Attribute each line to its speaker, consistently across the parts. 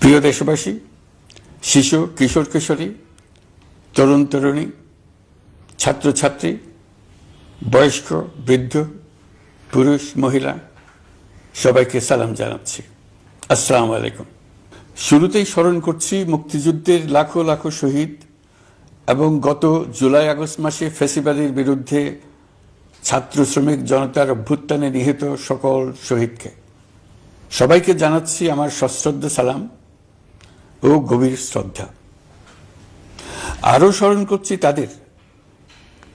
Speaker 1: প্রিয় দেশবাসী, শিশু কিশোর কিশোরী, তরুণ তরুণী, ছাত্রছাত্রী, বয়স্ক বৃদ্ধ, পুরুষ মহিলা সবাইকে সালাম জানাচ্ছি। আসসালামু আলাইকুম। শুরুতেই স্মরণ করছি মুক্তিযুদ্ধের লাখো লাখো শহীদ এবং গত জুলাই আগস্ট মাসে ফ্যাসিবাদের বিরুদ্ধে ছাত্র শ্রমিক জনতার অভ্যুত্থানে নিহত সকল শহীদকে। সবাইকে জানাচ্ছি আমার সশ্রদ্ধ সালাম ও গভীর শ্রদ্ধা। আরও স্মরণ করছি তাদের,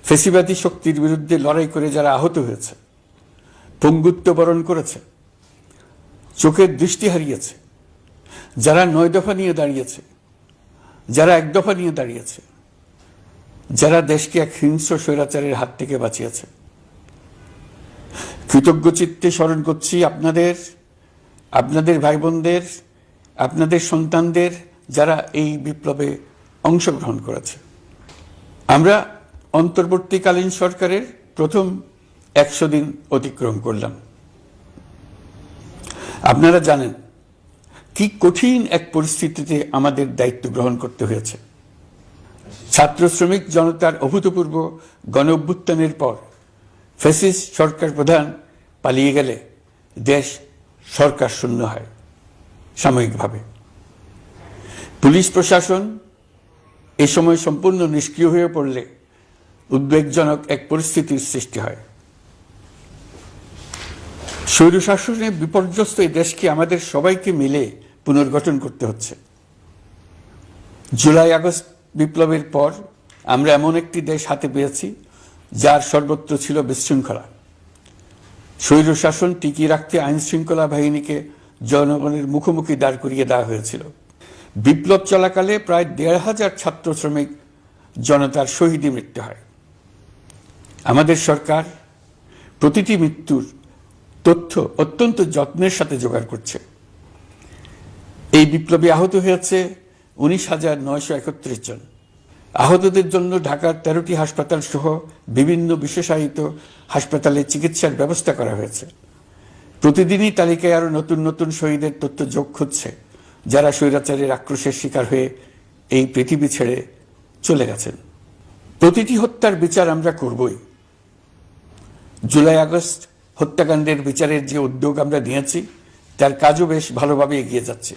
Speaker 1: ফ্যাসিবাদী শক্তির বিরুদ্ধে লড়াই করে যারা আহত হয়েছে, পঙ্গুত্ব বরণ করেছে, চোখের দৃষ্টি হারিয়েছে, যারা 9 দফা নিয়ে দাঁড়িয়েছে, যারা 1 দফা নিয়ে দাঁড়িয়েছে, যারা দেশকে এক হিংস্র স্বৈরাচারের হাত থেকে বাঁচিয়েছে। কৃতজ্ঞ চিত্তে স্মরণ করছি আপনাদের ভাই বোনদের, আপনাদের সন্তানদের, যারা এই বিপ্লবে অংশগ্রহণ করেছে। আমরা অন্তর্বর্তীকালীন সরকারের প্রথম 100 দিন অতিক্রম করলাম। আপনারা জানেন কি কঠিন এক পরিস্থিতিতে আমাদের দায়িত্ব গ্রহণ করতে হয়েছে। ছাত্র শ্রমিক জনতার অভূতপূর্ব গণ অভ্যুত্থানের পর ফ্যাসিস্ট সরকার প্রধান পালিয়ে গেলে দেশ সরকার শূন্য হয় সাময়িকভাবে। পুলিশ প্রশাসন এ সময় সম্পূর্ণ নিষ্ক্রিয় হয়ে পড়লে উদ্বেগজনক এক পরিস্থিতির সৃষ্টি হয়। স্বৈরশাসনে বিপর্যস্ত এই দেশকে আমাদের সবাইকে মিলে পুনর্গঠন করতে হচ্ছে। জুলাই আগস্ট বিপ্লবের পর আমরা এমন একটি দেশ হাতে পেয়েছি যার সর্বত্র ছিল বিশৃঙ্খলা। স্বৈরশাসন টিকিয়ে রাখতে আইন শৃঙ্খলা বাহিনীকে জনগণের মুখোমুখি দাঁড় করিয়ে দেওয়া হয়েছিল। বিপ্লব চলাকালে প্রায় 1,500 ছাত্র শ্রমিক জনতার শহীদী মৃত্যু হয়। আমাদের সরকার প্রতিটি মৃত্যুর তথ্য অত্যন্ত যত্নের সাথে জোগাড় করছে। এই বিপ্লবে আহত হয়েছে 19,931 জন। আহতদের জন্য ঢাকার 13টি হাসপাতাল সহ বিভিন্ন বিশেষায়িত হাসপাতালে চিকিৎসার ব্যবস্থা করা হয়েছে। প্রতিদিনই তালিকায় আরো নতুন নতুন শহীদের তথ্য যোগ হচ্ছে, যারা স্বৈরাচারের আক্রোশের শিকার হয়ে এই পৃথিবী ছেড়ে চলে গেছেন। প্রতিটি হত্যার বিচার আমরা করবই। জুলাই আগস্ট হত্যাকাণ্ডের বিচারের যে উদ্যোগ আমরা নিয়েছি তার কাজও বেশ ভালোভাবে এগিয়ে যাচ্ছে।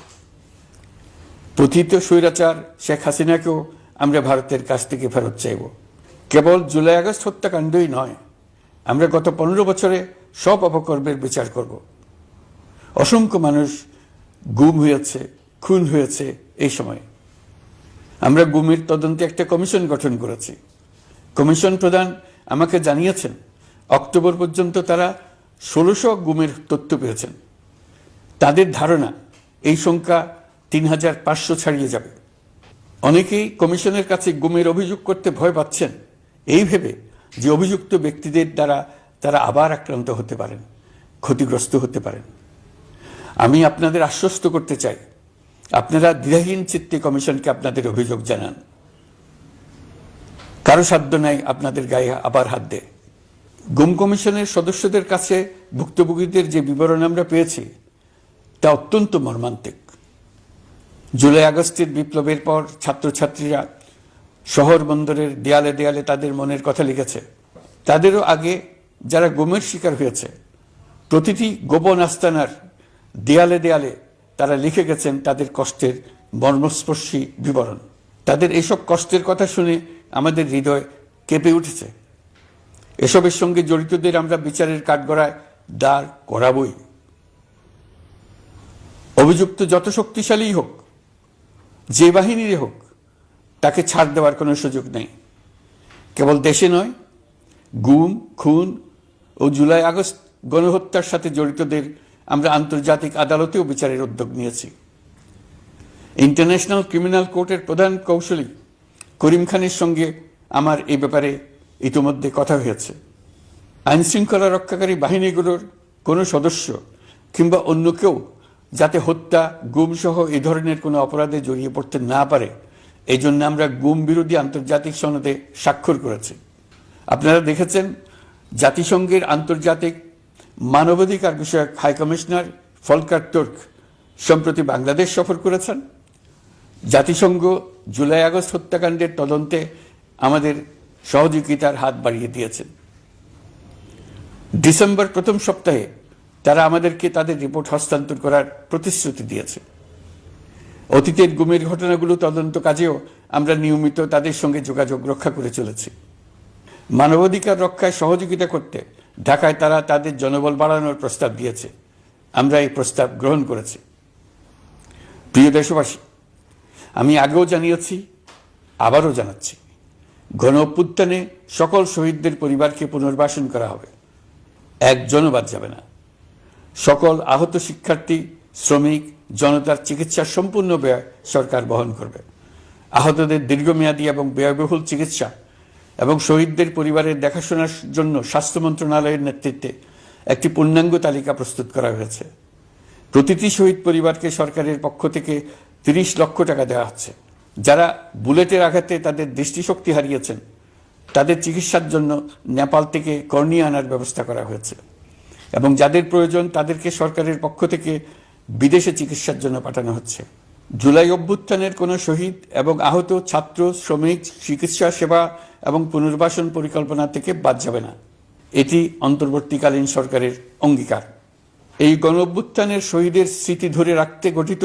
Speaker 1: পতিত স্বৈরাচার শেখ হাসিনাকেও আমরা ভারতের কাছ থেকে ফেরত চাইব। কেবল জুলাই আগস্ট হত্যাকাণ্ডই নয়, আমরা গত 15 বছরে সব অপকর্মের বিচার করব। অসংখ্য মানুষ গুম হয়েছে, খুন হয়েছে। এই সময় আমরা গুমের তদন্তে একটা কমিশন গঠন করেছি। কমিশন প্রধান আমাকে জানিয়েছেন অক্টোবর পর্যন্ত তারা 1600 গুমের তথ্য পেয়েছেন। তাদের ধারণা এই সংখ্যা 3,500 ছাড়িয়ে যাবে। অনেকেই কমিশনের কাছে গুমের অভিযোগ করতে ভয় পাচ্ছেন, এই ভেবে যে অভিযুক্ত ব্যক্তিদের দ্বারা তারা আবার আক্রান্ত হতে পারেন, ক্ষতিগ্রস্ত হতে পারেন। আমি আপনাদের আশ্বস্ত করতে চাই, আপনারা দ্বিধাহীন চিত্তে কমিশনকে আপনাদের অভিযোগ জানান। কারো সাধ্য নাই আপনাদের গায়ে আবার হাত দেয়। গুম কমিশনের সদস্যদের কাছে ভুক্তভোগীদের যে বিবরণ আমরা পেয়েছি তা অত্যন্ত মর্মান্তিক। জুলাই আগস্টের বিপ্লবের পর ছাত্রছাত্রীরা শহর বন্দরের দেয়ালে দেয়ালে তাদের মনের কথা লিখেছে। তাদেরও আগে যারা গুমের শিকার হয়েছে প্রতিটি গোপন আস্তানার দেয়ালে দেয়ালে তারা লিখে গেছেন তাদের কষ্টের মর্মস্পর্শী বিবরণ। তাদের এইসব কষ্টের কথা শুনে আমাদের হৃদয় কেঁপে উঠেছে। এসবের সঙ্গে জড়িতদের আমরা বিচারের কাঠগড়ায় দাঁড় করাবই। অভিযুক্ত যত শক্তিশালী হোক, যে বাহিনীরই হোক, তাকে ছাড় দেওয়ার কোনো সুযোগ নেই। কেবল দেশে নয়, গুম, খুন ও জুলাই আগস্ট গণহত্যার সাথে জড়িতদের আমরা আন্তর্জাতিক আদালতেও বিচারের উদ্যোগ নিয়েছি। ইন্টারন্যাশনাল ক্রিমিনাল কোর্টের প্রধান কৌশলী করিম খানের সঙ্গে আমার এই ব্যাপারে ইতিমধ্যে কথা হয়েছে। আইন শৃঙ্খলা রক্ষাকারী বাহিনীগুলোর কোনো সদস্য কিংবা অন্য কেউ যাতে হত্যা, গুম সহ এই ধরনের কোনো অপরাধে জড়িয়ে পড়তে না পারে, এই জন্য আমরা গুম বিরোধী আন্তর্জাতিক সনদে স্বাক্ষর করেছি। আপনারা দেখেছেন জাতিসংঘের আন্তর্জাতিক মানবাধিকার বিষয়ক হাই কমিশনার ফলকার তুর্ক সম্প্রতি বাংলাদেশ সফর করেছেন। জাতিসংঘ জুলাই আগস্ট হত্যাকাণ্ডের তদন্তে আমাদের সহযোগিতার হাত বাড়িয়ে দিয়েছেন। ডিসেম্বর প্রথম সপ্তাহে তারা আমাদেরকে তাদের রিপোর্ট হস্তান্তর করার প্রতিশ্রুতি দিয়েছে। অতীতের গুমের ঘটনাগুলো তদন্ত কাজেও আমরা নিয়মিত তাদের সঙ্গে যোগাযোগ রক্ষা করে চলেছি। মানবাধিকার রক্ষায় সহযোগিতা করতে ঢাকায় তারা তাদের জনবল বাড়ানোর প্রস্তাব দিয়েছে। আমরা এই প্রস্তাব গ্রহণ করেছি। প্রিয় দেশবাসী, আমি আগেও জানিয়েছি, আবারও জানাচ্ছি, গণ অভ্যুত্থানে সকল শহীদদের পরিবারকে পুনর্বাসন করা হবে, একজনও বাদ যাবে না। সকল আহত শিক্ষার্থী, শ্রমিক, জনতার চিকিৎসার সম্পূর্ণ ব্যয় সরকার বহন করবে। আহতদের দীর্ঘমেয়াদী এবং ব্যয়বহুল চিকিৎসা এবং শহীদদের পরিবারের দেখাশোনার জন্য স্বাস্থ্য মন্ত্রণালয়ের নেতৃত্বে একটি পূর্ণাঙ্গ তালিকা প্রস্তুত করা হয়েছে। প্রতিটি শহীদ পরিবারকে সরকারের পক্ষ থেকে ৩০ লক্ষ টাকা দেওয়া হচ্ছে। যারা বুলেটের আঘাতে তাদের দৃষ্টিশক্তি হারিয়েছেন তাদের চিকিৎসার জন্য নেপাল থেকে কর্নিয়া আনার ব্যবস্থা করা হয়েছে এবং যাদের প্রয়োজন তাদেরকে সরকারের পক্ষ থেকে বিদেশে চিকিৎসার জন্য পাঠানো হচ্ছে। জুলাই অভ্যুত্থানের কোনো শহীদ এবং আহত ছাত্র, শ্রমিক চিকিৎসা সেবা এবং পুনর্বাসন পরিকল্পনা থেকে বাদ যাবে না। এটি অন্তর্বর্তীকালীন সরকারের অঙ্গীকার। এই গণ অভ্যুত্থানের শহীদের স্মৃতি ধরে রাখতে গঠিত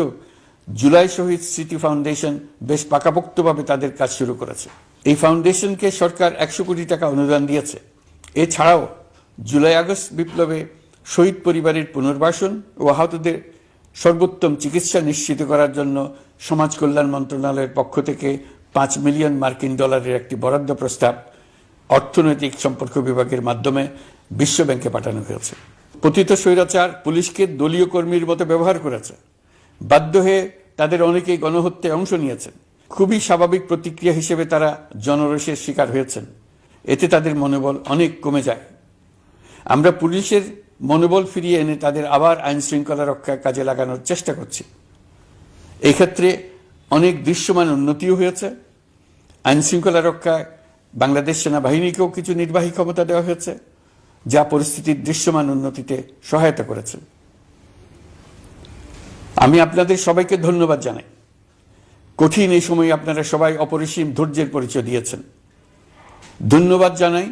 Speaker 1: জুলাই শহীদ স্মৃতি ফাউন্ডেশন বেশ পাকাপোক্তভাবে তাদের কাজ শুরু করেছে। এই ফাউন্ডেশনকে সরকার ১০০ কোটি টাকা অনুদান দিয়েছে। এছাড়াও জুলাই আগস্ট বিপ্লবে শহীদ পরিবারের পুনর্বাসন ও আহতদের সর্বোত্তম চিকিৎসা নিশ্চিত করার জন্য সমাজ কল্যাণ মন্ত্রণালয়ের পক্ষ থেকে $5 মিলিয়ন একটি বরাদ্দ প্রস্তাব অর্থনৈতিক সম্পর্ক বিভাগের মাধ্যমে বিশ্ব ব্যাংকে পাঠানো হয়েছে। পতিত স্বৈরাচার পুলিশকে দলীয় কর্মীর মতো ব্যবহার করেছে। বাধ্য হয়ে তাদের অনেকেই গণহত্যায় অংশ নিয়েছেন। খুবই স্বাভাবিক প্রতিক্রিয়া হিসেবে তারা জনরোষের শিকার হয়েছেন। এতে তাদের মনোবল অনেক কমে যায়। আমরা পুলিশের মনোবল ফিরিয়ে এনে তাদের আবার আইন শৃঙ্খলা রক্ষায় কাজে লাগানোর চেষ্টা করছি। এক্ষেত্রে অনেক দৃশ্যমান উন্নতিও হয়েছে। আইন শৃঙ্খলা রক্ষায় বাংলাদেশ সেনাবাহিনীকেও কিছু নির্বাহী ক্ষমতা দেওয়া হয়েছে, যা পরিস্থিতির দৃশ্যমান উন্নতিতে সহায়তা করেছে। আমি আপনাদের সবাইকে ধন্যবাদ জানাই। কঠিন এই সময়ে আপনারা সবাই অপরিসীম ধৈর্যের পরিচয় দিয়েছেন। ধন্যবাদ জানাই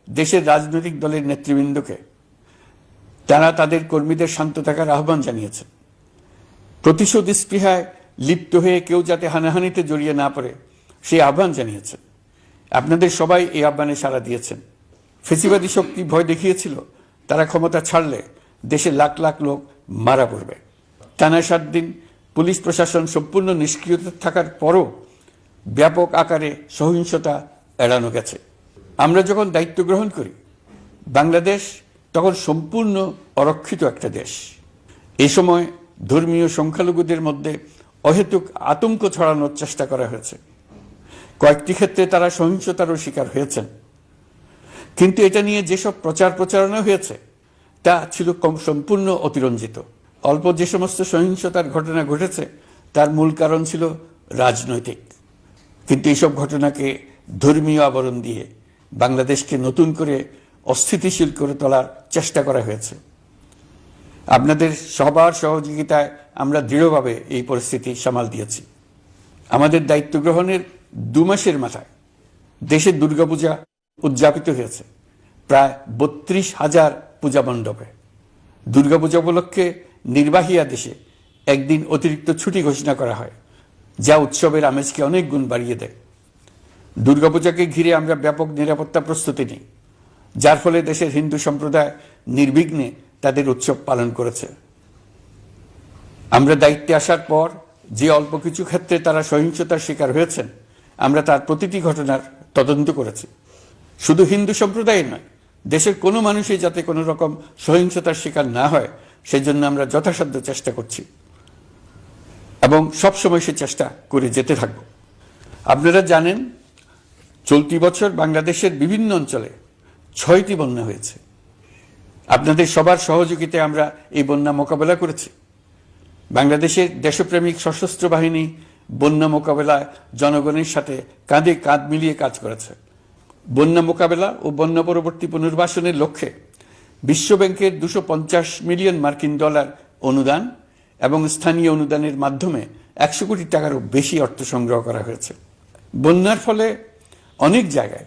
Speaker 1: দেশের রাজনৈতিক দলের নেতৃবৃন্দকে। তারা তাদের কর্মীদের শান্ত থাকার আহ্বান জানিয়েছেন। প্রতিশোধ স্পৃহায় লিপ্ত হয়ে কেউ যাতে হানাহানিতে জড়িয়ে না পড়ে সেই আহ্বান জানিয়েছেন। আপনাদের সবাই এই আহ্বানে সাড়া দিয়েছেন। ফেসিবাদী শক্তি ভয় দেখিয়েছিল তারা ক্ষমতা ছাড়লে দেশে লাখ লাখ লোক মারা পড়বে। টানা 7 দিন পুলিশ প্রশাসন সম্পূর্ণ নিষ্ক্রিয় থাকার পরও ব্যাপক আকারে সহিংসতা এড়ানো গেছে। আমরা যখন দায়িত্ব গ্রহণ করি, বাংলাদেশ তখন সম্পূর্ণ অরক্ষিত একটা দেশ। এই সময় ধর্মীয় সংখ্যালঘুদের মধ্যে অহেতুক আতঙ্ক ছড়ানোর চেষ্টা করা হয়েছে। কয়েকটি ক্ষেত্রে তারা সহিংসতারও শিকার হয়েছেন। কিন্তু এটা নিয়ে যেসব প্রচারণা হয়েছে তা ছিল সম্পূর্ণ অতিরঞ্জিত। অল্প যে সমস্ত সহিংসতার ঘটনা ঘটেছে তার মূল কারণ ছিল রাজনৈতিক। কিন্তু এইসব ঘটনাকে ধর্মীয় আবরণ দিয়ে বাংলাদেশকে নতুন করে অস্থিতিশীল করে তোলার চেষ্টা করা হয়েছে। আপনাদের সবার সহযোগিতায় আমরা দৃঢ়ভাবে এই পরিস্থিতি সামাল দিয়েছি। আমাদের দায়িত্ব গ্রহণের 2 মাসের মাথায় দেশে দুর্গাপূজা উদযাপিত হয়েছে প্রায় 32,000 পূজা মণ্ডপে। দুর্গাপূজা উপলক্ষে নির্বাহী আদেশে একদিন অতিরিক্ত ছুটি ঘোষণা করা হয়, যা উৎসবের আমেজকে অনেক গুণ বাড়িয়ে দেয়। দুর্গাপূজাকে ঘিরে আমরা ব্যাপক নিরাপত্তা প্রস্তুতি নিই, যার ফলে দেশের হিন্দু সম্প্রদায় নির্বিঘ্নে তাদের উৎসব পালন করেছে। আমরা দায়িত্বে আসার পর যে অল্প কিছু ক্ষেত্রে তারা সহিংসতার শিকার হয়েছেন, আমরা তার প্রতিটি ঘটনার তদন্ত করেছি। শুধু হিন্দু সম্প্রদায়ের নয়, দেশের কোনো মানুষই যাতে কোনো রকম সহিংসতার শিকার না হয় সেই জন্য আমরা যথাসাধ্য চেষ্টা করছি এবং সবসময় সে চেষ্টা করে যেতে থাকব। আপনারা জানেন, চলতি বছর বাংলাদেশের বিভিন্ন অঞ্চলে 6টি বন্যা হয়েছে। আপনাদের সবার সহযোগিতায় আমরা এই বন্যা মোকাবেলা করেছি। বাংলাদেশের দেশপ্রেমিক সশস্ত্র বাহিনী বন্যা মোকাবেলায় জনগণের সাথে কাঁধে কাঁধ মিলিয়ে কাজ করেছে। বন্যা মোকাবেলা ও বন্যা পরবর্তী পুনর্বাসনের লক্ষ্যে বিশ্বব্যাংকের $250 মিলিয়ন অনুদান এবং স্থানীয় অনুদানের মাধ্যমে 100 কোটি টাকারও বেশি অর্থ সংগ্রহ করা হয়েছে। বন্যার ফলে অনেক জায়গায়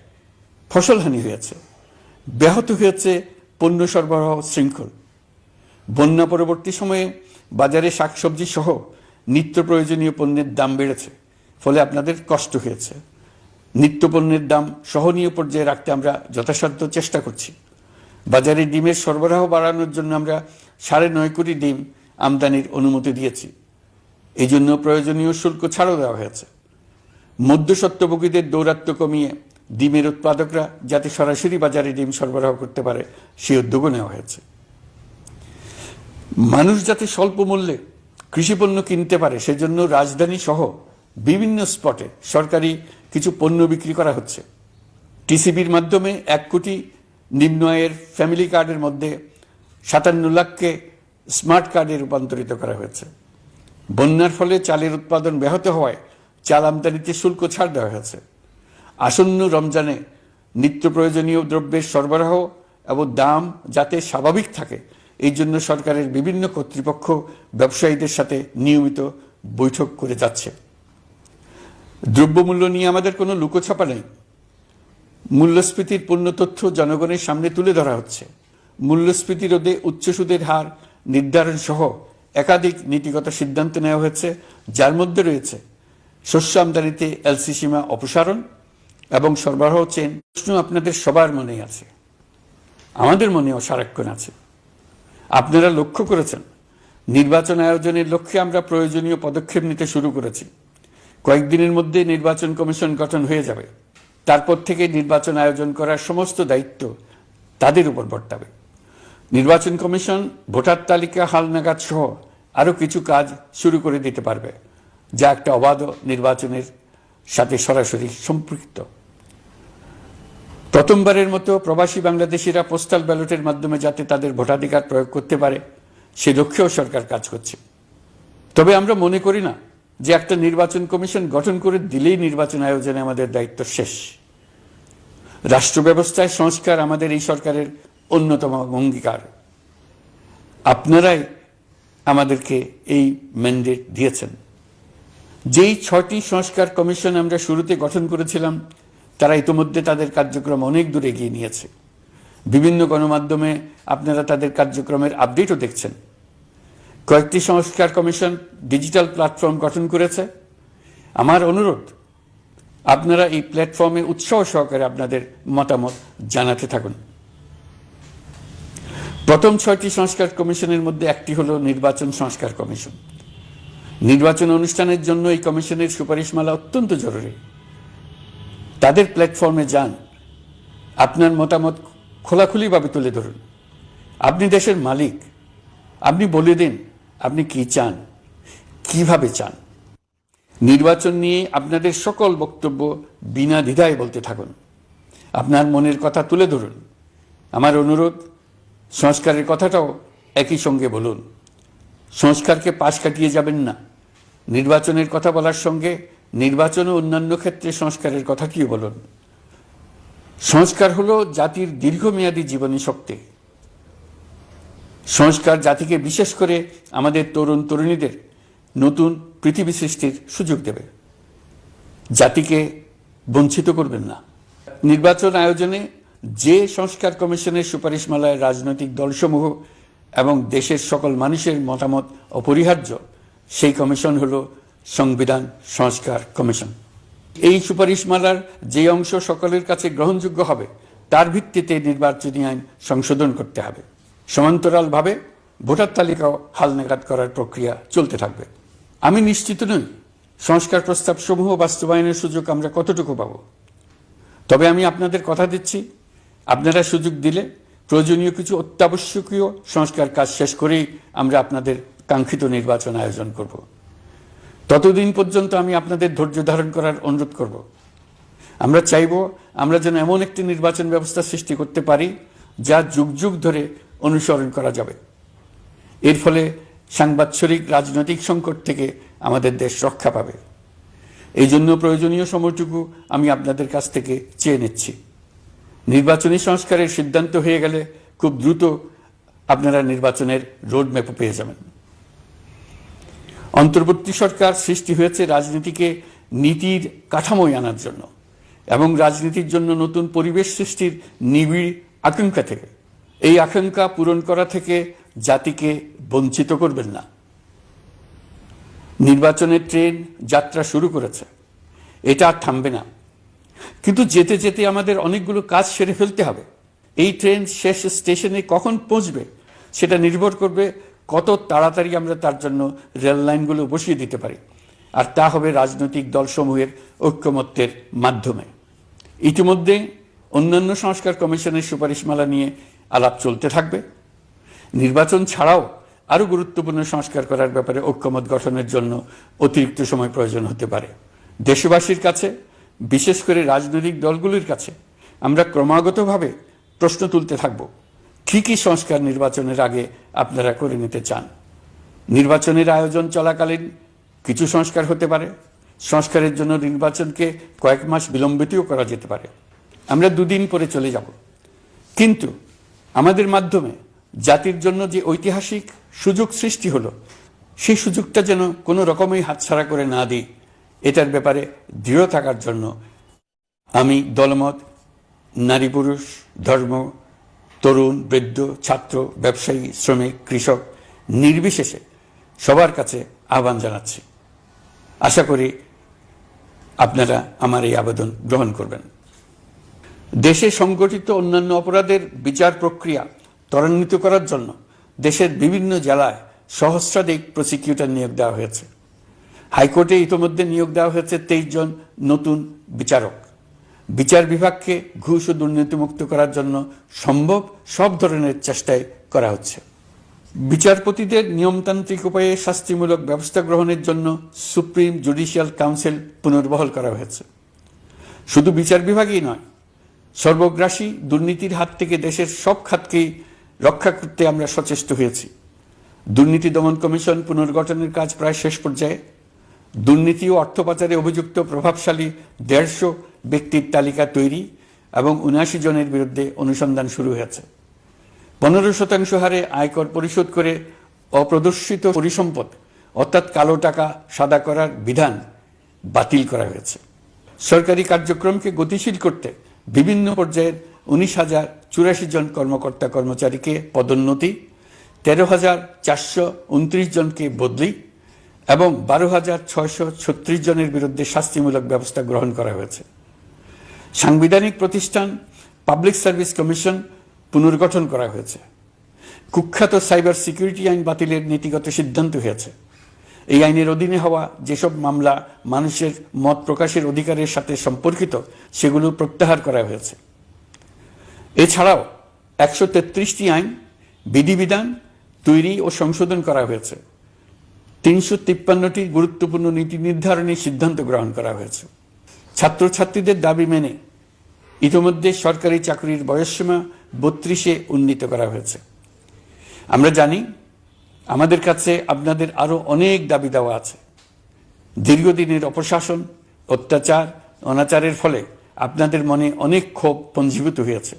Speaker 1: ফসলহানি হয়েছে, ব্যাহত হয়েছে পণ্য সরবরাহ শৃঙ্খল। বন্যা পরবর্তী সময়ে বাজারে শাকসবজি সহ নিত্য প্রয়োজনীয় পণ্যের দাম বেড়েছে, ফলে আপনাদের কষ্ট হয়েছে। নিত্য পণ্যের দাম সহনীয় পর্যায়ে রাখতে আমরা যথাসাধ্য চেষ্টা করছি। বাজারে ডিমের সরবরাহ বাড়ানোর জন্য আমরা 9.5 কোটি ডিম আমদানির অনুমতি দিয়েছি। এই জন্য প্রয়োজনীয় শুল্ক ছাড়ও দেওয়া হয়েছে। মধ্যস্বত্বভোগীদের দৌরাত্ম্য কমিয়ে ডিমের উৎপাদকরা যাতে সরাসরি বাজারে ডিম সরবরাহ করতে পারে সেই উদ্যোগও নেওয়া হয়েছে। মানুষ যাতে স্বল্প মূল্যে কৃষিপণ্য কিনতে পারে সেজন্য রাজধানী সহ বিভিন্ন স্পটে সরকারি কিছু পণ্য বিক্রি করা হচ্ছে। টিসিবির মাধ্যমে 1 কোটি নিম্ন আয়ের ফ্যামিলি কার্ডের মধ্যে 57 লাখকে স্মার্ট কার্ডে রূপান্তরিত করা হয়েছে। বন্যার ফলে চালের উৎপাদন ব্যাহত হওয়ায় চাল আমদানিতে শুল্ক ছাড় দেওয়া হয়েছে। আসন্ন রমজানে নিত্য প্রয়োজনীয় দ্রব্যের সরবরাহ এবং দাম যাতে স্বাভাবিক থাকে এই জন্য সরকারের বিভিন্ন কর্তৃপক্ষ ব্যবসায়ীদের সাথে নিয়মিত বৈঠক করে যাচ্ছে। দ্রব্যমূল্য নিয়ে আমাদের কোনো লুকোছাপা নেই। মূল্যস্ফীতির পূর্ণ তথ্য জনগণের সামনে তুলে ধরা হচ্ছে। মূল্যস্ফীতি রোধে উচ্চ সুদের হার নির্ধারণ সহ একাধিক নীতিগত সিদ্ধান্ত নেওয়া হয়েছে, যার মধ্যে রয়েছে শস্য আমদানিতে এলসি সীমা অপসারণ এবং সরবরাহ চেইন। প্রশ্ন আপনাদের সবার মনেই আছে, আমাদের মনেও সারাক্ষণ আছে। আপনারা লক্ষ্য করেছেন নির্বাচন আয়োজনের লক্ষ্যে আমরা প্রয়োজনীয় পদক্ষেপ নিতে শুরু করেছি। কয়েকদিনের মধ্যে নির্বাচন কমিশন গঠন হয়ে যাবে। তারপর থেকে নির্বাচন আয়োজন করার সমস্ত দায়িত্ব তাদের উপর বর্তাবে। নির্বাচন কমিশন ভোটার তালিকা হালনাগাদ সহ আরও কিছু কাজ শুরু করে দিতে পারবে, যা একটা অবাধ নির্বাচনের সাথে সরাসরি সম্পৃক্ত। প্রথমবারের মতো প্রবাসী বাংলাদেশিরা পোস্টাল ব্যালটের মাধ্যমে যাতে তাদের ভোটাধিকার প্রয়োগ করতে পারে সে লক্ষ্যেও সরকার কাজ করছে। তবে আমরা মনে করি না যে একটা নির্বাচন কমিশন গঠন করে দিলেই নির্বাচন আয়োজনে আমাদের দায়িত্ব শেষ। রাষ্ট্র ব্যবস্থায় সংস্কার আমাদের এই সরকারের অন্যতম অঙ্গীকার। আপনারাই আমাদেরকে এই ম্যান্ডেট দিয়েছেন। যেই 6টি সংস্কার কমিশন আমরা শুরুতে গঠন করেছিলাম তারা ইতিমধ্যে তাদের কার্যক্রম অনেক দূর এগিয়ে নিয়েছে। বিভিন্ন গণমাধ্যমে আপনারা তাদের কার্যক্রমের আপডেটও দেখছেন। কয়েকটি সংস্কার কমিশন ডিজিটাল প্ল্যাটফর্ম গঠন করেছে। আমার অনুরোধ, আপনারা এই প্ল্যাটফর্মে উৎসাহ সহকারে আপনাদের মতামত জানাতে থাকুন। প্রথম 6টি সংস্কার কমিশনের মধ্যে একটি হলো নির্বাচন সংস্কার কমিশন। নির্বাচন অনুষ্ঠানের জন্য এই কমিশনের সুপারিশমালা অত্যন্ত জরুরি। তাদের প্ল্যাটফর্মে যান, আপনার মতামত খোলাখুলিভাবে তুলে ধরুন। আপনি দেশের মালিক, আপনি বলে দিন আপনি কি চান, কিভাবে চান। নির্বাচন নিয়ে আপনাদের সকল বক্তব্য বিনা দ্বিধায় বলতে থাকুন। আপনার মনের কথা তুলে ধরুন। আমার অনুরোধ, সংস্কারের কথাটাও একই সঙ্গে বলুন। সংস্কারকে পাশ কাটিয়ে যাবেন না। নির্বাচনের কথা বলার সঙ্গে নির্বাচন ও অন্যান্য ক্ষেত্রে সংস্কারের কথাটিও বলুন। সংস্কার হলো জাতির দীর্ঘমেয়াদী জীবনী শক্তি। সংস্কার জাতিকে, বিশেষ করে আমাদের তরুণ তরুণীদের নতুন পৃথিবী সৃষ্টির সুযোগ দেবে। জাতিকে বঞ্চিত করবেন না। নির্বাচন আয়োজনে যে সংস্কার কমিশনের সুপারিশমালায় রাজনৈতিক দলসমূহ এবং দেশের সকল মানুষের মতামত অপরিহার্য, সেই কমিশন হলো সংবিধান সংস্কার কমিশন। এই সুপারিশমালার যে অংশ সকলের কাছে গ্রহণযোগ্য হবে তার ভিত্তিতে নির্বাচনী আইন সংশোধন করতে হবে। সমান্তরালভাবে ভোটার তালিকাও হালনাগাদ করার প্রক্রিয়া চলতে থাকবে। আমি নিশ্চিত নই সংস্কার প্রস্তাব সমূহ বাস্তবায়নের সুযোগ আমরা কতটুকু পাব। তবে আমি আপনাদের কথা দিচ্ছি, আপনারা সুযোগ দিলে প্রয়োজনীয় কিছু অত্যাবশ্যকীয় সংস্কার কাজ শেষ করেই আমরা আপনাদের কাঙ্ক্ষিত নির্বাচন আয়োজন করব। ততদিন পর্যন্ত আমি আপনাদের ধৈর্য ধারণ করার অনুরোধ করব। আমরা চাইব আমরা যেন এমন একটি নির্বাচন ব্যবস্থা সৃষ্টি করতে পারি যা যুগ যুগ ধরে অনুসরণ করা যাবে। এর ফলে সাংবৎসরিক রাজনৈতিক সংকট থেকে আমাদের দেশ রক্ষা পাবে। এই জন্য প্রয়োজনীয় সময়টুকু আমি আপনাদের কাছ থেকে চেয়ে নিচ্ছি। নির্বাচনী সংস্কারের সিদ্ধান্ত হয়ে গেলে খুব দ্রুত আপনারা নির্বাচনের রোডম্যাপও পেয়ে যাবেন। অন্তর্বর্তী সরকার সৃষ্টি হয়েছে রাজনীতিকে নীতির কাঠামোয় আনার জন্য এবং রাজনীতির জন্য নতুন পরিবেশ সৃষ্টির নিবিড় আকাঙ্ক্ষা থেকে। এই আকাঙ্ক্ষা পূরণ করা থেকে জাতিকে বঞ্চিত করবেন না। নির্বাচনের ট্রেন যাত্রা শুরু করেছে, এটা আর থামবে না, কিন্তু যেতে যেতে আমাদের অনেকগুলো কাজ সেরে ফেলতে হবে। এই ট্রেন শেষ স্টেশনে কখন পৌঁছবে সেটা নির্ভর করবে কত তাড়াতাড়ি আমরা তার জন্য রেল লাইনগুলো বসিয়ে দিতে পারি, আর তা হবে রাজনৈতিক দলসমূহের ঐক্যমত্যের মাধ্যমে। ইতিমধ্যে অন্যান্য সংস্কার কমিশনের সুপারিশমালা নিয়ে আলাপ চলতে থাকবে। নির্বাচন ছাড়াও আরও গুরুত্বপূর্ণ সংস্কার করার ব্যাপারে ঐক্যমত গঠনের জন্য অতিরিক্ত সময় প্রয়োজন হতে পারে। দেশবাসীর কাছে, বিশেষ করে রাজনৈতিক দলগুলির কাছে আমরা ক্রমাগতভাবে প্রশ্ন তুলতে থাকব, কি কি সংস্কার নির্বাচনের আগে আপনারা করে নিতে চান। নির্বাচনের আয়োজন চলাকালীন কিছু সংস্কার হতে পারে, সংস্কারের জন্য নির্বাচনকে কয়েক মাস বিলম্বিতও করা যেতে পারে। আমরা দুদিন পরে চলে যাব, কিন্তু আমাদের মাধ্যমে জাতির জন্য যে ঐতিহাসিক সুযোগ সৃষ্টি হলো, সেই সুযোগটা যেন কোনো রকমই হাতছাড়া করে না দিই, এটার ব্যাপারে দৃঢ় থাকার জন্য আমি দলমত, নারী পুরুষ, ধর্ম, তরুণ, বৃদ্ধ, ছাত্র, ব্যবসায়ী, শ্রমিক, কৃষক নির্বিশেষে সবার কাছে আহ্বান জানাচ্ছি। আশা করি আপনারা আমার এই আবেদন গ্রহণ করবেন। দেশে সংগঠিত অন্যান্য অপরাধের বিচার প্রক্রিয়া ত্বরান্বিত করার জন্য দেশের বিভিন্ন জেলায় সহস্রাধিক প্রসিকিউটর নিয়োগ দেওয়া হয়েছে। হাইকোর্টে ইতোমধ্যে নিয়োগ দেওয়া হয়েছে 23 জন নতুন বিচারক। বিচার বিভাগকে ঘুষ ও দুর্নীতিমুক্ত করার জন্য সম্ভব সব ধরনের চেষ্টাই করা হচ্ছে। বিচারপতিদের নিয়মতান্ত্রিক উপায়ে শাস্তিমূলক ব্যবস্থা গ্রহণের জন্য সুপ্রিম জুডিশিয়াল কাউন্সিল পুনর্বহাল করা হয়েছে। শুধু বিচার বিভাগই নয়, সর্বগ্রাসী দুর্নীতির হাত থেকে দেশের সব খাতকেই রক্ষা করতে আমরা সচেষ্ট হয়েছি। দুর্নীতি দমন কমিশন পুনর্গঠনের কাজ প্রায় শেষ পর্যায়ে। দুর্নীতি ও অর্থ পাচারে অভিযুক্ত প্রভাবশালী 150 ব্যক্তির তালিকা তৈরি এবং 79 জনের বিরুদ্ধে অনুসন্ধান শুরু হয়েছে। 15% হারে আয়কর পরিশোধ করে অপ্রদর্শিত পরিসম্পদ অর্থাৎ কালো টাকা সাদা করার বিধান বাতিল করা হয়েছে। সরকারি কার্যক্রমকে গতিশীল করতে বিভিন্ন পর্যায়ের 19,084 জন কর্মকর্তা কর্মচারীকে পদোন্নতি, 13,429 জনকে বদলি এবং 12,636 জনের বিরুদ্ধে শাস্তিমূলক ব্যবস্থা গ্রহণ করা হয়েছে। সাংবিধানিক প্রতিষ্ঠান পাবলিক সার্ভিস কমিশন পুনর্গঠন করা হয়েছে। কুখ্যাত সাইবার সিকিউরিটি আইন বাতিলের নীতিগত সিদ্ধান্ত হয়েছে। এই আইনের অধীনে হওয়া যেসব মামলা মানুষের মত প্রকাশের অধিকারের সাথে সম্পর্কিত, সেগুলো প্রত্যাহার করা হয়েছে। এছাড়াও 133টি আইন বিধিবিধান তৈরি ও সংশোধন করা হয়েছে। 353টি গুরুত্বপূর্ণ নীতি নির্ধারণী সিদ্ধান্ত গ্রহণ করা হয়েছে। ছাত্রছাত্রীদের দাবি মেনে ইতিমধ্যে সরকারি চাকরির বয়সসীমা 32-এ উন্নীত করা হয়েছে। আমরা জানি আমাদের কাছে আপনাদের আরো অনেক দাবি দেওয়া আছে। দীর্ঘদিনের অপশাসন, অত্যাচার, অনাচারের ফলে আপনাদের মনে অনেক ক্ষোভ পঞ্জীভূত হয়েছে।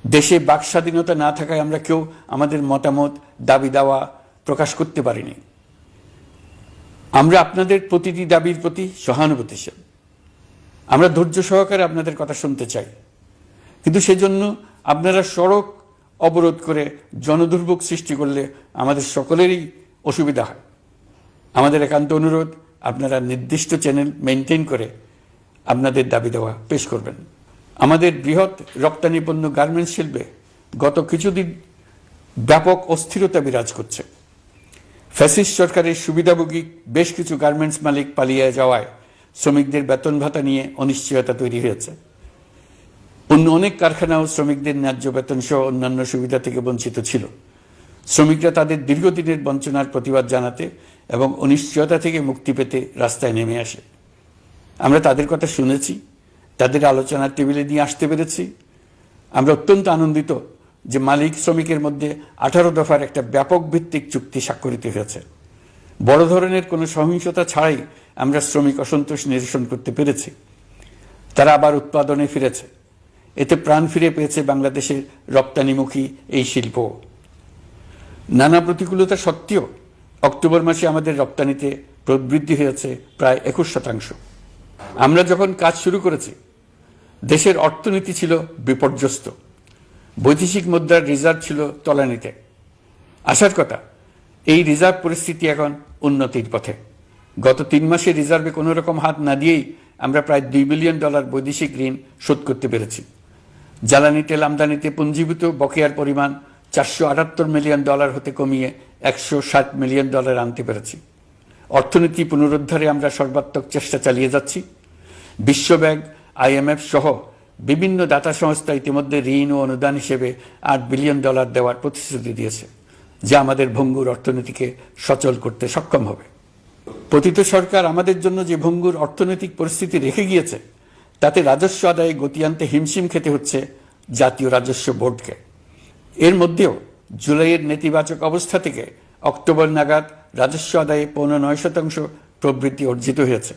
Speaker 1: দেশে বাক স্বাধীনতা না থাকায় আমরা কেউ আমাদের মতামত, দাবি দেওয়া প্রকাশ করতে পারিনি। আমরা আপনাদের প্রতিটি দাবির প্রতি সহানুভূতিশীল। আমরা ধৈর্য সহকারে আপনাদের কথা শুনতে চাই, কিন্তু সেজন্য আপনারা সড়ক অবরোধ করে জনদুর্ভোগ সৃষ্টি করলে আমাদের সকলেরই অসুবিধা হয়। আমাদের একান্ত অনুরোধ, আপনারা নির্দিষ্ট চ্যানেল মেনটেন করে আপনাদের দাবি দেওয়া পেশ করবেন। আমাদের বৃহৎ রপ্তানি পণ্য গার্মেন্টস শিল্পে গত কিছুদিন ব্যাপক অস্থিরতা বিরাজ করছে। ফ্যাসিস্ট সরকারের সুবিধাভোগী বেশ কিছু গার্মেন্টস মালিক পালিয়ে যাওয়ায় শ্রমিকদের বেতন ভাতা নিয়ে অনিশ্চয়তা তৈরি হয়েছে। অন্য অনেক কারখানাও শ্রমিকদের ন্যায্য বেতন সহ অন্যান্য সুবিধা থেকে বঞ্চিত ছিল। শ্রমিকরা তাদের দীর্ঘদিনের বঞ্চনার প্রতিবাদ জানাতে এবং অনিশ্চয়তা থেকে মুক্তি পেতে রাস্তায় নেমে আসে। আমরা তাদের কথা শুনেছি, তাদের আলোচনার টেবিলে নিয়ে আসতে পেরেছি। আমরা অত্যন্ত আনন্দিত যে মালিক শ্রমিকের মধ্যে 18 দফার একটা ব্যাপক ভিত্তিক চুক্তি স্বাক্ষরিত হয়েছে। বড় ধরনের কোনো সহিংসতা ছাড়াই আমরা শ্রমিক অসন্তোষ নিরসন করতে পেরেছি। তারা আবার উৎপাদনে ফিরেছে। এতে প্রাণ ফিরে পেয়েছে বাংলাদেশের রপ্তানিমুখী এই শিল্প। নানা প্রতিকূলতা সত্ত্বেও অক্টোবর মাসে আমাদের রপ্তানিতে প্রবৃদ্ধি হয়েছে প্রায় 21%। আমরা যখন কাজ শুরু করেছি দেশের অর্থনীতি ছিল বিপর্যস্ত, বৈদেশিক মুদ্রার রিজার্ভ ছিল তলানিতে। আসার কথা, এই রিজার্ভ পরিস্থিতি এখন উন্নতির পথে। গত 3 মাসে রিজার্ভে কোনো রকম হাত না দিয়েই আমরা প্রায় $2 বিলিয়ন বৈদেশিক ঋণ শোধ করতে পেরেছি। জ্বালানি তেল আমদানিতে পুঞ্জীভূত বকেয়ার পরিমাণ $478 মিলিয়ন হতে কমিয়ে $160 মিলিয়ন আনতে পেরেছি। অর্থনীতি পুনরুদ্ধারে আমরা সর্বাত্মক চেষ্টা চালিয়ে যাচ্ছি। বিশ্বব্যাংক, IMF সহ বিভিন্ন দাতা সংস্থা ইতিমধ্যে ঋণ ও অনুদান হিসেবে $8 বিলিয়ন দেওয়ার প্রতিশ্রুতি দিয়েছে, যা আমাদের ভঙ্গুর অর্থনীতিকে সচল করতে সক্ষম হবে। পতিত সরকার আমাদের জন্য যে ভঙ্গুর অর্থনৈতিক পরিস্থিতি রেখে গিয়েছে, তাতে রাজস্ব আদায়ে গতি আনতে হিমশিম খেতে হচ্ছে জাতীয় রাজস্ব বোর্ডকে। এর মধ্যেও জুলাইয়ের নেতিবাচক অবস্থা থেকে অক্টোবর নাগাদ রাজস্ব আদায়ে 9.9% প্রবৃদ্ধি অর্জিত হয়েছে।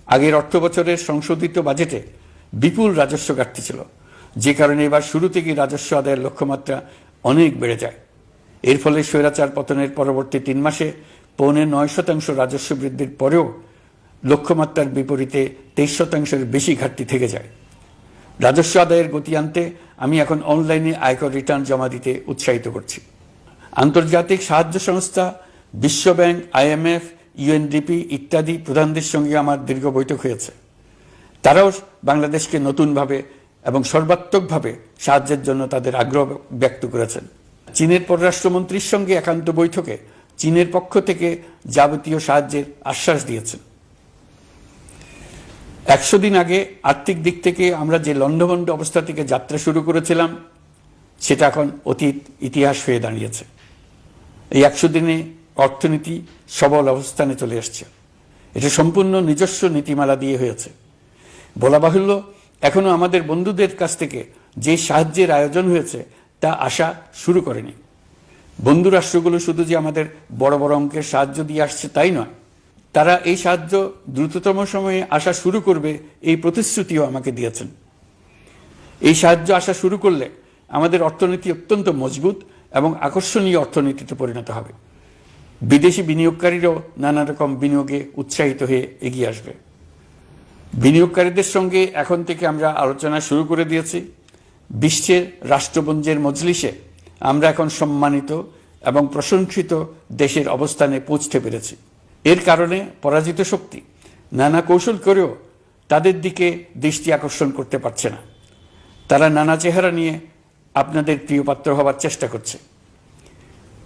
Speaker 1: আগের অর্থ বছরের সংশোধিত বাজেটে বিপুল রাজস্ব ঘাটতি ছিল, যে কারণে এবার শুরু থেকেই রাজস্ব আদায়ের লক্ষ্যমাত্রা অনেক বেড়ে যায়। এর ফলে স্বৈরাচার পতনের পরবর্তী 3 মাসে 9.9% রাজস্ব বৃদ্ধির পরেও লক্ষ্যমাত্রার বিপরীতে 23%-এর বেশি ঘাটতি থেকে যায়। রাজস্ব আদায়ের গতি আনতে আমি এখন অনলাইনে আয়কর রিটার্ন জমা দিতে উৎসাহিত করছি। আন্তর্জাতিক সাহায্য সংস্থা, বিশ্বব্যাংক, IMF, UNDP ইত্যাদি প্রধানদের সঙ্গে আমার দীর্ঘ বৈঠক হয়েছে। তারাও বাংলাদেশকে নতুনভাবে এবং সর্বাত্মকভাবে সাহায্যের জন্য তাদের আগ্রহ ব্যক্ত করেছেন। চীনের পররাষ্ট্রমন্ত্রীর সঙ্গে একান্ত বৈঠকে চীনের পক্ষ থেকে যাবতীয় সাহায্যের আশ্বাস দিয়েছেন। 100 দিন আগে আর্থিক দিক থেকে আমরা যে লণ্ডভণ্ড অবস্থা থেকে যাত্রা শুরু করেছিলাম, সেটা এখন অতীত ইতিহাস হয়ে দাঁড়িয়েছে। এই 100 দিনে অর্থনীতি সবল অবস্থানে চলে আসছে। এটা সম্পূর্ণ নিজস্ব নীতিমালা দিয়ে হয়েছে। বলা বাহুল্য, এখনো আমাদের বন্ধুদের কাছ থেকে যে সাহায্যের আয়োজন হয়েছে তা আসা শুরু করেনি। বন্ধু রাষ্ট্রগুলো শুধু যে আমাদের বড় বড় অঙ্কের সাহায্য দিয়ে আসছে তাই নয়, তারা এই সাহায্য দ্রুততম সময়ে আসা শুরু করবে এই প্রতিশ্রুতিও আমাকে দিয়েছেন। এই সাহায্য আসা শুরু করলে আমাদের অর্থনীতি অত্যন্ত মজবুত এবং আকর্ষণীয় অর্থনীতিতে পরিণত হবে। বিদেশি বিনিয়োগকারীরাও নানা রকম বিনিয়োগে উৎসাহিত হয়ে এগিয়ে আসবে। বিনিয়োগকারীদের সঙ্গে এখন থেকে আমরা আলোচনা শুরু করে দিয়েছি। বিশ্বের রাষ্ট্রপুঞ্জের মজলিসে আমরা এখন সম্মানিত এবং প্রশংসিত দেশের অবস্থানে পৌঁছতে পেরেছি। এর কারণে পরাজিত শক্তি নানা কৌশল করেও তাদের দিকে দৃষ্টি আকর্ষণ করতে পারছে না। তারা নানা চেহারা নিয়ে আপনাদের প্রিয়পাত্র হবার চেষ্টা করছে।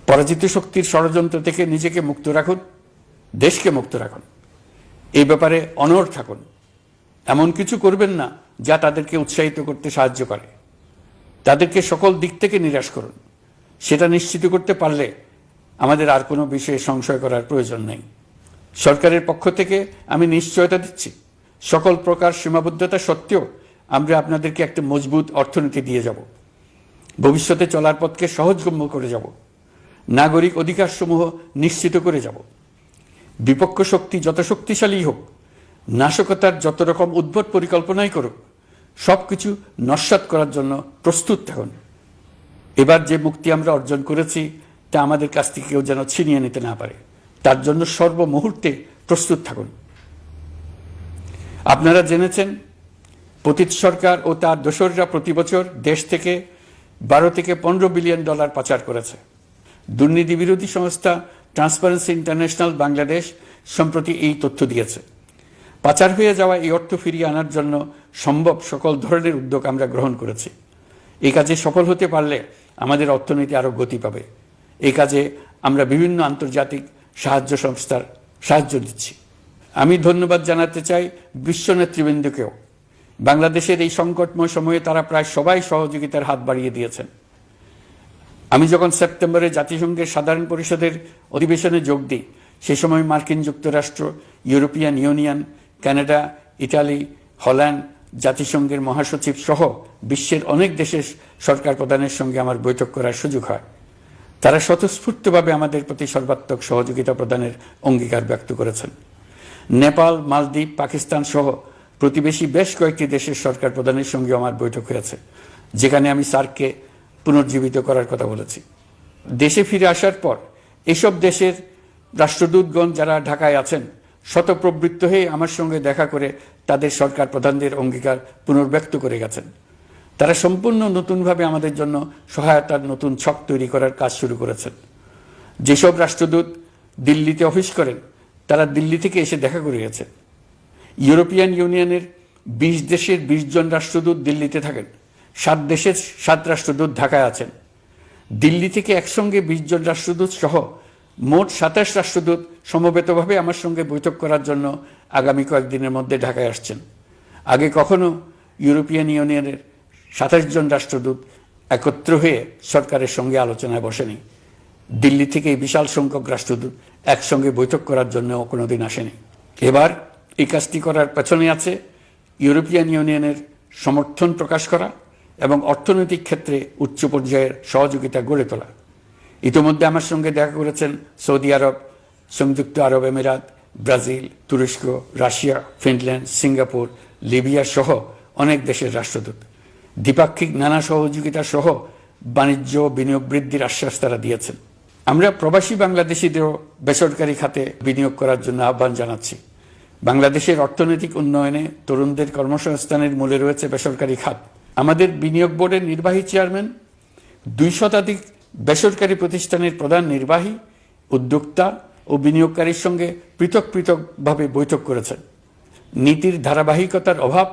Speaker 1: পরাজিত শক্তির ষড়যন্ত্র থেকে নিজেকে মুক্ত রাখুন, দেশকে মুক্ত রাখুন। এই ব্যাপারে অনড় থাকুন। এমন কিছু করবেন না যা তাদেরকে উৎসাহিত করতে সাহায্য করে। তাদেরকে সকল দিক থেকে নিরাশ করুন। সেটা নিশ্চিত করতে পারলে আমাদের আর কোনো বিষয়ে সংশয় করার প্রয়োজন নেই। সরকারের পক্ষ থেকে আমি নিশ্চয়তা দিচ্ছি, সকল প্রকার সীমাবদ্ধতা সত্ত্বেও আমরা আপনাদেরকে একটা মজবুত অর্থনীতি দিয়ে যাব। ভবিষ্যতে চলার পথকে সহজগম্য করে যাব। নাগরিক অধিকারসমূহ নিশ্চিত করে যাব। বিপক্ষ শক্তি যত শক্তিশালী হোক, নাশকতার যত রকম উদ্ভট পরিকল্পনাই করুক, সবকিছু নস্যাৎ করার জন্য প্রস্তুত থাকুন। এবার যে মুক্তি আমরা অর্জন করেছি তা আমাদের কাছ থেকে কেউ যেন ছিনিয়ে নিতে না পারে, তার জন্য সর্বমুহূর্তে প্রস্তুত থাকুন। আপনারা জেনেছেন, পতিত সরকার ও তার দোসররা প্রতি বছর দেশ থেকে $12 থেকে $15 বিলিয়ন পাচার করেছে। দুর্নীতি বিরোধী সংস্থা ট্রান্সপারেন্সি ইন্টারন্যাশনাল বাংলাদেশ সম্প্রতি এই তথ্য দিয়েছে। পাচার হয়ে যাওয়া এই অর্থ ফিরিয়ে আনার জন্য সম্ভব সকল ধরনের উদ্যোগ আমরা গ্রহণ করেছি। এই কাজে সফল হতে পারলে আমাদের অর্থনীতি আরও গতি পাবে। এই কাজে আমরা বিভিন্ন আন্তর্জাতিক সাহায্য সংস্থার সাহায্য দিচ্ছি। আমি ধন্যবাদ জানাতে চাই বিশ্ব নেতৃবৃন্দকেও। বাংলাদেশের এই সংকটময় সময়ে তারা প্রায় সবাই সহযোগিতার হাত বাড়িয়ে দিয়েছেন। আমি যখন সেপ্টেম্বরে জাতিসংঘের সাধারণ পরিষদের অধিবেশনে যোগ দিই, সে সময় মার্কিন যুক্তরাষ্ট্র, European Union, Canada, Italy, Holland, জাতিসংঘের মহাসচিব সহ বিশ্বের অনেক দেশের সরকার প্রধানের সঙ্গে আমার বৈঠক করার সুযোগ হয়। তারা স্বতঃস্ফূর্তভাবে আমাদের প্রতি সর্বাত্মক সহযোগিতা প্রদানের অঙ্গীকার ব্যক্ত করেছেন। নেপাল, মালদ্বীপ, পাকিস্তান সহ প্রতিবেশী বেশ কয়েকটি দেশের সরকার প্রধানের সঙ্গে আমার বৈঠক হয়েছে, যেখানে আমি সার্ককে পুনর্জীবিত করার কথা বলেছি। দেশে ফিরে আসার পর এসব দেশের রাষ্ট্রদূতগণ যারা ঢাকায় আছেন শতপ্রবৃত্ত হয়ে আমার সঙ্গে দেখা করে তাদের সরকার প্রধানদের অঙ্গীকার পুনর্ব্যক্ত করে গেছেন। তারা সম্পূর্ণ নতুনভাবে আমাদের জন্য সহায়তার নতুন ছক তৈরি করার কাজ শুরু করেছেন। যেসব রাষ্ট্রদূত দিল্লিতে অফিস করেন তারা দিল্লি থেকে এসে দেখা করে গেছে। ইউরোপিয়ান ইউনিয়নের 20 দেশের 20 জন রাষ্ট্রদূত দিল্লিতে থাকেন, 7 দেশের 7 রাষ্ট্রদূত ঢাকায় আছেন। দিল্লি থেকে একসঙ্গে 20 জন রাষ্ট্রদূত সহ মোট 27 রাষ্ট্রদূত সমবেতভাবে আমার সঙ্গে বৈঠক করার জন্য আগামী কয়েকদিনের মধ্যে ঢাকায় আসছেন। আগে কখনো ইউরোপিয়ান ইউনিয়নের 27 জন রাষ্ট্রদূত একত্র হয়ে সরকারের সঙ্গে আলোচনায় বসেনি। দিল্লি থেকে এই বিশাল সংখ্যক রাষ্ট্রদূত একসঙ্গে বৈঠক করার জন্য কোনোদিন আসেনি। এবার এই কাজটি করার পেছনে আছে ইউরোপিয়ান ইউনিয়নের সমর্থন প্রকাশ করা এবং অর্থনৈতিক ক্ষেত্রে উচ্চ পর্যায়ের সহযোগিতা গড়ে তোলা। ইতিমধ্যে আমার সঙ্গে দেখা করেছেন সৌদি আরব, সংযুক্ত আরব আমিরাত, ব্রাজিল, তুরস্ক, রাশিয়া, ফিনল্যান্ড, সিঙ্গাপুর, লিবিয়া সহ অনেক দেশের রাষ্ট্রদূত। দ্বিপাক্ষিক নানা সহযোগিতা সহ বাণিজ্য বিনিয়োগ বৃদ্ধির আশ্বাস তারা দিয়েছেন। আমরা প্রবাসী বাংলাদেশিদেরও বেসরকারি খাতে বিনিয়োগ করার জন্য আহ্বান জানাচ্ছি। বাংলাদেশের অর্থনৈতিক উন্নয়নে তরুণদের কর্মসংস্থানের মূলে রয়েছে বেসরকারি খাত। আমাদের বিনিয়োগ বোর্ডের নির্বাহী চেয়ারম্যান 2 শতাধিক বেসরকারি প্রতিষ্ঠানের প্রধান নির্বাহী, উদ্যোক্তা ও বিনিয়োগকারীর সঙ্গে পৃথক পৃথকভাবে বৈঠক করেছেন। নীতির ধারাবাহিকতার অভাব,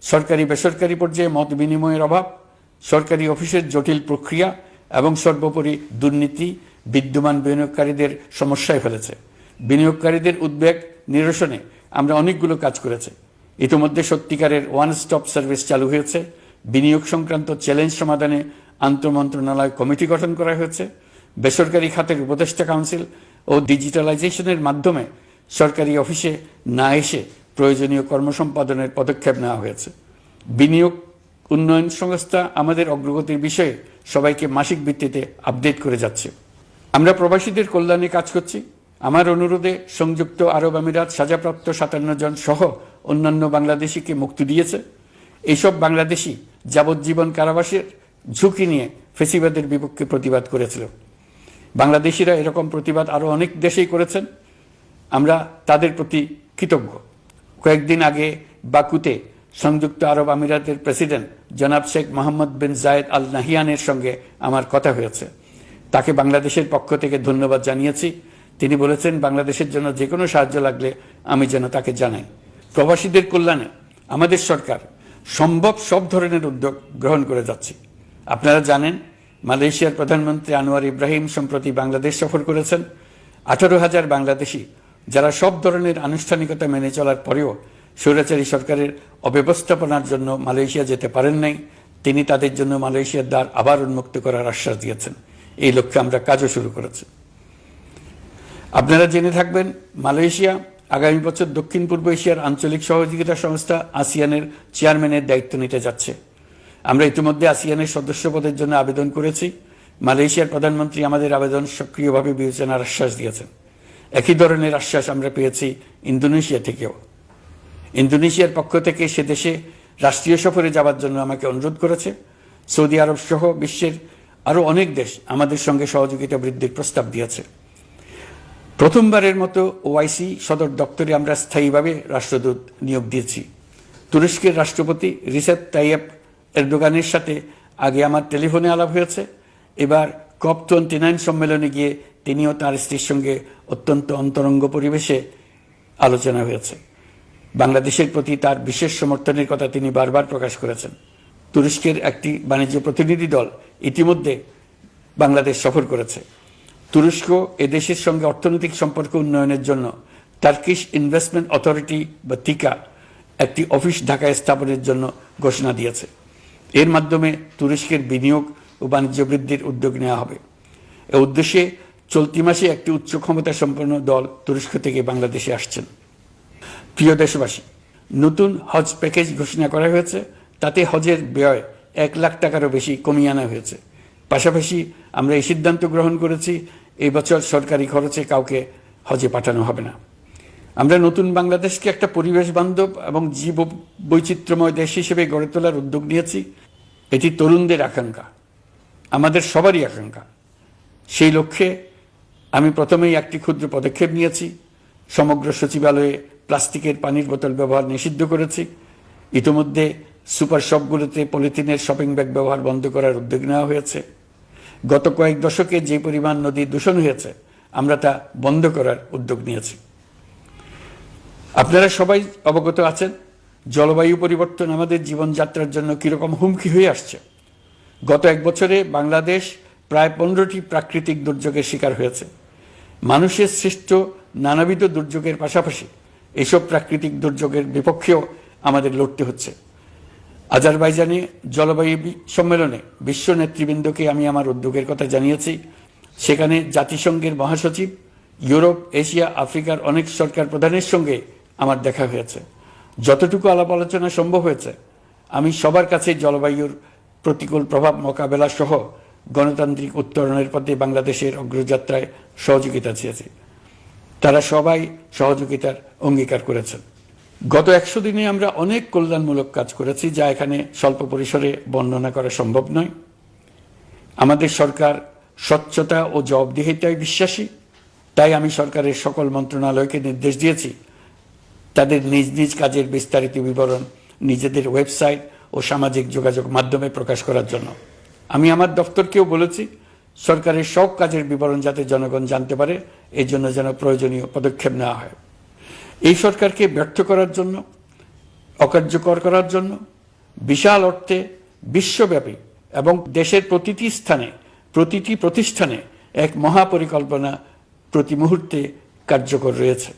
Speaker 1: সরকারি বেসরকারি পর্যায়ে মত বিনিময়ের অভাব, সরকারি অফিসের জটিল প্রক্রিয়া এবং সর্বোপরি দুর্নীতি বিদ্যমান বিনিয়োগকারীদের সমস্যায় ফেলেছে। বিনিয়োগকারীদের উদ্বেগ নিরসনে আমরা অনেকগুলো কাজ করেছি। ইতিমধ্যে সত্যিকারের ওয়ান স্টপ সার্ভিস চালু হয়েছে। বিনিয়োগ সংক্রান্ত চ্যালেঞ্জ সমাধানে আন্তঃমন্ত্রণালয় কমিটি গঠন করা হয়েছে। বেসরকারি খাতের উপদেষ্টা কাউন্সিল ও ডিজিটালাইজেশনের মাধ্যমে সরকারি অফিসে না এসে প্রয়োজনীয় কর্মসম্পাদনের পদক্ষেপ নেওয়া হয়েছে। বিনিয়োগ উন্নয়ন সংস্থা আমাদের অগ্রগতির বিষয়ে সবাইকে মাসিক ভিত্তিতে আপডেট করে যাচ্ছে। আমরা প্রবাসীদের কল্যাণে কাজ করছি। আমার অনুরোধে সংযুক্ত আরব আমিরাত সাজাপ্রাপ্ত 57 জন সহ অন্যান্য বাংলাদেশিকে মুক্তি দিয়েছে। এইসব বাংলাদেশি যাবজ্জীবন কারাবাসের ঝুঁকি নিয়ে ফেসিবাদের বিপক্ষে প্রতিবাদ করেছিল। বাংলাদেশিরা এরকম প্রতিবাদ আরও অনেক দেশেই করেছেন। আমরা তাদের প্রতি কৃতজ্ঞ। কয়েকদিন আগে বাকুতে সংযুক্ত আরব আমিরাতের প্রেসিডেন্ট জনাব শেখ মোহাম্মদ বিন জায়েদ আল নাহিয়ানের সঙ্গে আমার কথা হয়েছে। তাকে বাংলাদেশের পক্ষ থেকে ধন্যবাদ জানিয়েছি। তিনি বলেছেন বাংলাদেশের জন্য যে কোনো সাহায্য লাগলে আমি যেন তাকে জানাই। প্রবাসীদের কল্যাণে আমাদের সরকার সম্ভব সব ধরনের উদ্যোগ গ্রহণ করে যাচ্ছে। আপনারা জানেন মালয়েশিয়ার প্রধানমন্ত্রী আনোয়ার ইব্রাহিম সম্প্রতি বাংলাদেশ সফর করেছেন। 18,000 বাংলাদেশি যারা সব ধরনের আনুষ্ঠানিকতা মেনে চলার পরেও স্বৈরাচারী সরকারের অব্যবস্থাপনার জন্য মালয়েশিয়া যেতে পারেন নাই, তিনি তাদের জন্য মালয়েশিয়ার দ্বার আবার উন্মুক্ত করার আশ্বাস দিয়েছেন। এই লক্ষ্যে আমরা কাজও শুরু করেছি। আপনারা জেনে থাকবেন মালয়েশিয়া আগামী বছর দক্ষিণ পূর্ব এশিয়ার আঞ্চলিক সহযোগিতা সংস্থা আসিয়ানের চেয়ারম্যানের দায়িত্ব নিতে যাচ্ছে। আমরা ইতিমধ্যে আসিয়ানের সদস্য পদের জন্য আবেদন করেছি। মালয়েশিয়ার প্রধানমন্ত্রী আমাদের আবেদন সক্রিয়ভাবে বিবেচনার আশ্বাস দিয়েছেন। একই ধরনের আশ্বাস আমরা পেয়েছি ইন্দোনেশিয়া থেকেও। ইন্দোনেশিয়ার পক্ষ থেকে সে দেশে রাষ্ট্রীয় সফরে যাওয়ার জন্য আমাকে অনুরোধ করেছে। সৌদি আরব সহ বিশ্বের আরও অনেক দেশ আমাদের সঙ্গে সহযোগিতা বৃদ্ধির প্রস্তাব দিয়েছে। প্রথমবারের মতো ওআইসি সদর দপ্তরে আমরা স্থায়ীভাবে রাষ্ট্রদূত নিয়োগ দিয়েছি। তুরস্কের রাষ্ট্রপতি রিসেপ তাইয়েপ এরদোগানের সাথে আগে আমার টেলিফোনে আলাপ হয়েছে। এবার COP29 সম্মেলনে গিয়ে তিনিও তার স্ত্রীর সঙ্গে অত্যন্ত অন্তরঙ্গ পরিবেশে আলোচনা হয়েছে। বাংলাদেশের প্রতি তার বিশেষ সমর্থনের কথা তিনি বারবার প্রকাশ করেছেন। তুরস্কের একটি বাণিজ্য প্রতিনিধি দল ইতিমধ্যে বাংলাদেশ সফর করেছে। তুরস্ক এদেশের সঙ্গে অর্থনৈতিক সম্পর্ক উন্নয়নের জন্য টার্কিশ ইনভেস্টমেন্ট অথরিটি বা তিকা একটি অফিস ঢাকায় স্থাপনের জন্য ঘোষণা দিয়েছে। এর মাধ্যমে তুরস্কের বিনিয়োগ ও বাণিজ্য বৃদ্ধির উদ্যোগ নেওয়া হবে। এ উদ্দেশ্যে চলতি মাসে একটি উচ্চ ক্ষমতা সম্পন্ন দল তুরস্ক থেকে বাংলাদেশে আসছেন। প্রিয় দেশবাসী, নতুন হজ প্যাকেজ ঘোষণা করা হয়েছে। তাতে হজের ব্যয় 1 লাখ টাকারও বেশি কমিয়ে আনা হয়েছে। পাশাপাশি আমরা এই সিদ্ধান্ত গ্রহণ করেছি এই বছর সরকারি খরচে কাউকে হজে পাঠানো হবে না। আমরা নতুন বাংলাদেশকে একটা পরিবেশ বান্ধব এবং জীব বৈচিত্র্যময় দেশ হিসেবে গড়ে তোলার উদ্যোগ নিয়েছি। এটি তরুণদের আকাঙ্ক্ষা, আমাদের সবারই আকাঙ্ক্ষা। সেই লক্ষ্যে আমি প্রথমেই একটি ক্ষুদ্র পদক্ষেপ নিয়েছি। সমগ্র সচিবালয়ে প্লাস্টিকের পানির বোতল ব্যবহার নিষিদ্ধ করেছি। ইতিমধ্যে সুপার শপগুলোতে পলিথিনের শপিং ব্যাগ ব্যবহার বন্ধ করার উদ্যোগ নেওয়া হয়েছে। গত কয়েক দশকে যে পরিমাণ নদী দূষণ হয়েছে, আমরা তা বন্ধ করার উদ্যোগ নিয়েছি। আপনারা সবাই অবগত আছেন, জলবায়ু পরিবর্তন আমাদের জীবনযাত্রার জন্য কীরকম হুমকি হয়ে আসছে। গত এক বছরে বাংলাদেশ প্রায় 15টি প্রাকৃতিক দুর্যোগের শিকার হয়েছে। মানুষের সৃষ্ট নানাবিধ দুর্যোগের পাশাপাশি এসব প্রাকৃতিক দুর্যোগের বিপক্ষেও আমাদের লড়তে হচ্ছে। আজারবাইজানে জলবায়ু সম্মেলনে বিশ্ব নেতৃবৃন্দকে আমি আমার উদ্যোগের কথা জানিয়েছি। সেখানে জাতিসংঘের মহাসচিব, ইউরোপ, এশিয়া, আফ্রিকার অনেক সরকার প্রধানের সঙ্গে আমার দেখা হয়েছে। যতটুকু আলাপ আলোচনা সম্ভব হয়েছে, আমি সবার কাছে জলবায়ুর প্রতিকূল প্রভাব মোকাবেলা সহ গণতান্ত্রিক উত্তরণের পথে বাংলাদেশের অগ্রযাত্রায় সহযোগিতা চেয়েছি। তারা সবাই সহযোগিতার অঙ্গীকার করেছেন। গত 100 দিনে আমরা অনেক কল্যাণমূলক কাজ করেছি, যা এখানে স্বল্প পরিসরে বর্ণনা করা সম্ভব নয়। আমাদের সরকার স্বচ্ছতা ও জবাবদিহিতায় বিশ্বাসী। তাই আমি সরকারের সকল মন্ত্রণালয়কে নির্দেশ দিয়েছি তাদের নিজ নিজ কাজের বিস্তারিত বিবরণ নিজেদের ওয়েবসাইট ও সামাজিক যোগাযোগ মাধ্যমে প্রকাশ করার জন্য। আমি আমার দপ্তরকেও বলেছি সরকারের সব কাজের বিবরণ যাতে জনগণ জানতে পারে, এই জন্য যেন প্রয়োজনীয় পদক্ষেপ নেওয়া হয়। এই সরকারকে ব্যর্থ করার জন্য, অকার্যকর করার জন্য বিশাল অর্থে বিশ্বব্যাপী এবং দেশের প্রতিটি স্থানে, প্রতিটি প্রতিষ্ঠানে এক মহাপরিকল্পনা প্রতি মুহূর্তে কার্যকর রয়েছে।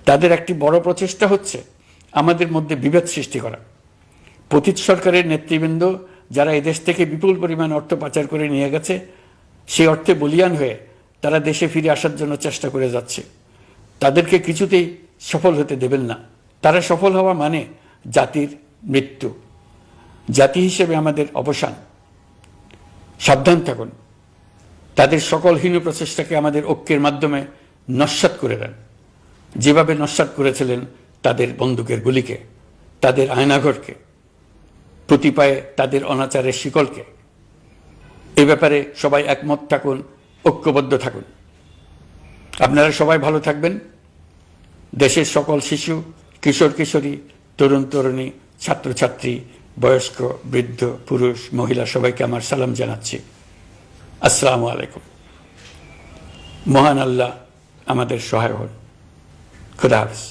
Speaker 1: তাদের একটি বড় প্রচেষ্টা হচ্ছে আমাদের মধ্যে বিভেদ সৃষ্টি করা। পতিত সরকারের নেতৃবৃন্দ যারা এদেশ থেকে বিপুল পরিমাণ অর্থ পাচার করে নিয়ে গেছে, সেই অর্থে বলিয়ান হয়ে তারা দেশে ফিরে আসার জন্য চেষ্টা করে যাচ্ছে। তাদেরকে কিছুতেই সফল হতে দেবেন না। তারা সফল হওয়া মানে জাতির মৃত্যু, জাতি হিসেবে আমাদের অবসান। সাবধান থাকুন। তাদের সকল হীন প্রচেষ্টাকে আমাদের ঐক্যের মাধ্যমে নস্যাৎ করে দেন, যেভাবে নস্যাৎ করেছিলেন তাদের বন্দুকের গুলিকে, তাদের আয়নাঘরকে, প্রতি পায়ে তাদের অনাচারের শিকলকে। এ ব্যাপারে সবাই একমত থাকুন, ঐক্যবদ্ধ থাকুন। আপনারা সবাই ভালো থাকবেন। দেশের সকল শিশু, কিশোর কিশোরী, তরুণ তরুণী, ছাত্রছাত্রী, বয়স্ক, বৃদ্ধ, পুরুষ, মহিলা সবাইকে আমার সালাম জানাচ্ছি। আসসালামু আলাইকুম। মহান আল্লাহ আমাদের সহায় হন। খুদা হাফেজ।